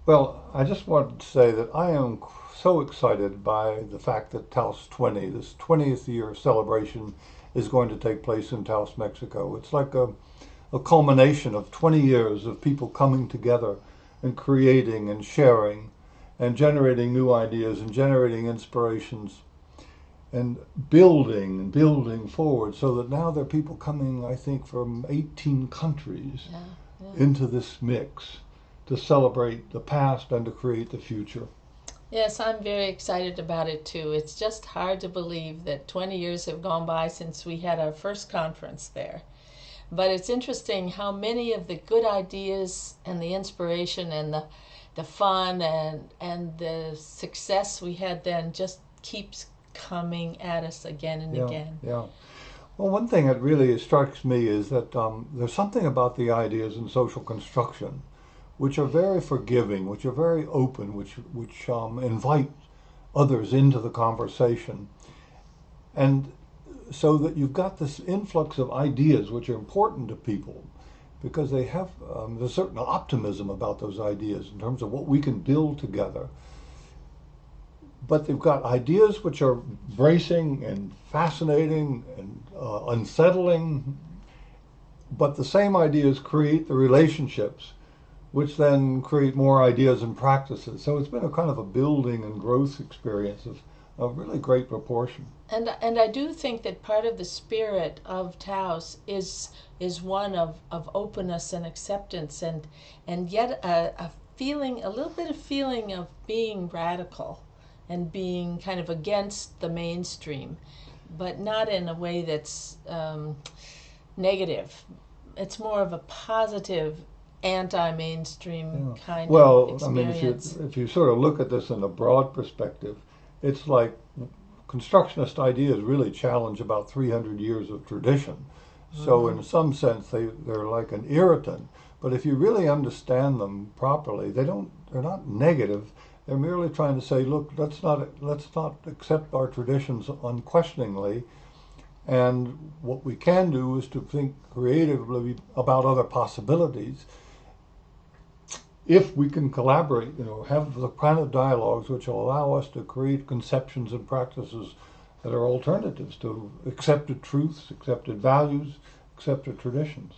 Well, I just wanted to say that I am so excited by the fact that Taos 20, this 20th year celebration, is going to take place in Taos, Mexico. It's like a culmination of 20 years of people coming together and creating and sharing and generating new ideas and generating inspirations and building forward so that now there are people coming, I think, from 18 countries Yeah, yeah. into this mix to celebrate the past and to create the future. Yes, I'm very excited about it too. It's just hard to believe that 20 years have gone by since we had our first conference there. But it's interesting how many of the good ideas and the inspiration and the fun and the success we had then just keeps coming at us again and Yeah, again. yeah. Well, one thing that really strikes me is that there's something about the ideas in social construction which are very forgiving, which are very open, which invite others into the conversation, and so that you've got this influx of ideas which are important to people because they have there's a certain optimism about those ideas in terms of what we can build together. But they've got ideas which are bracing and fascinating and unsettling. But the same ideas create the relationships, which then create more ideas and practices. So it's been a kind of a building and growth experience of really great proportion. And I do think that part of the spirit of Taos is one of openness and acceptance and yet a feeling a little bit of feeling of being radical and being kind of against the mainstream, but not in a way that's negative. It's more of a positive anti-mainstream Yeah. kind of Well, I mean, if you experience. if you sort of look at this in a broad perspective, it's like constructionist ideas really challenge about 300 years of tradition. So Mm-hmm. in some sense, they're like an irritant. But if you really understand them properly, they're not negative. They're merely trying to say, look, let's not accept our traditions unquestioningly. And what we can do is to think creatively about other possibilities if we can collaborate, have the kind of dialogues which will allow us to create conceptions and practices that are alternatives to accepted truths, accepted values, accepted traditions.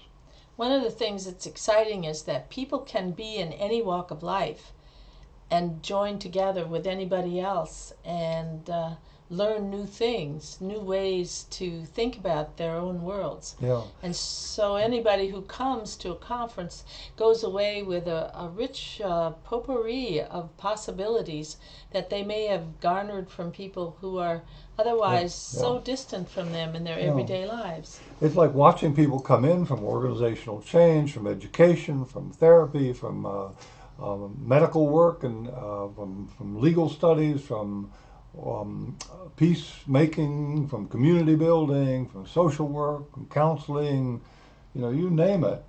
One of the things that's exciting is that people can be in any walk of life and join together with anybody else and learn new things, new ways to think about their own worlds. Yeah. And so anybody who comes to a conference goes away with a rich potpourri of possibilities that they may have garnered from people who are Yeah. otherwise Yeah. so distant from them in their Yeah. everyday lives. It's like watching people come in from organizational change, from education, from therapy, from medical work, and from legal studies, from peacemaking, from community building, from social work, from counseling, you name it.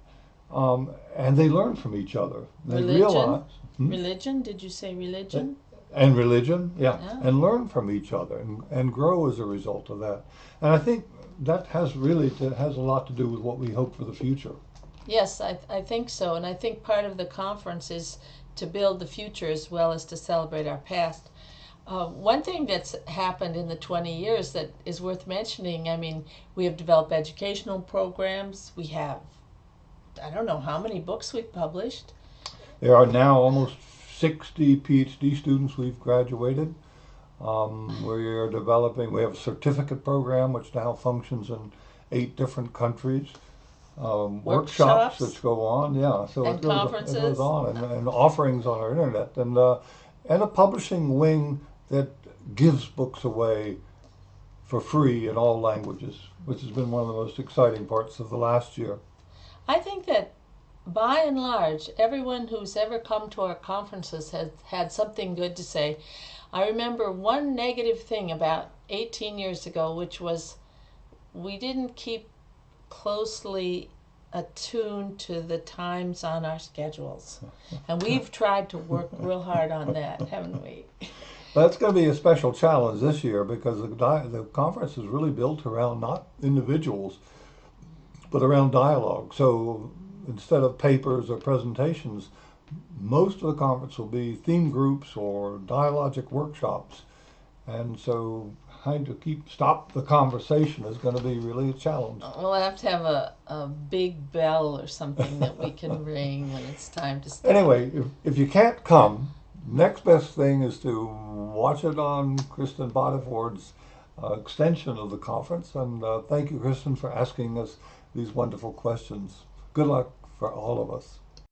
And they learn from each other. They Religion? realize, hmm? Religion? Did you say religion? And religion, yeah, Yeah. and learn from each other and grow as a result of that. And I think that has a lot to do with what we hope for the future. Yes, I think so. And I think part of the conference is to build the future as well as to celebrate our past. One thing that's happened in the 20 years that is worth mentioning, I mean, we have developed educational programs. We have, I don't know how many books we've published. There are now almost 60 PhD students we've graduated. We have a certificate program which now functions in 8 different countries. Workshops Workshops which go on, yeah. So and it goes conferences. on, and offerings on our internet, and a publishing wing that gives books away for free in all languages, which has been one of the most exciting parts of the last year. I think that by and large, everyone who's ever come to our conferences has had something good to say. I remember one negative thing about 18 years ago, which was we didn't keep closely attuned to the times on our schedules. And we've tried to work real hard on that, haven't we? That's going to be a special challenge this year because the conference is really built around not individuals, but around dialogue. So instead of papers or presentations, most of the conference will be theme groups or dialogic workshops. And so trying to stop the conversation is going to be really a challenge. We'll have to have a big bell or something that we can ring when it's time to stop. Anyway, if you can't come, next best thing is to watch it on Kristen Bodiford's extension of the conference. And thank you, Kristen, for asking us these wonderful questions. Good luck for all of us.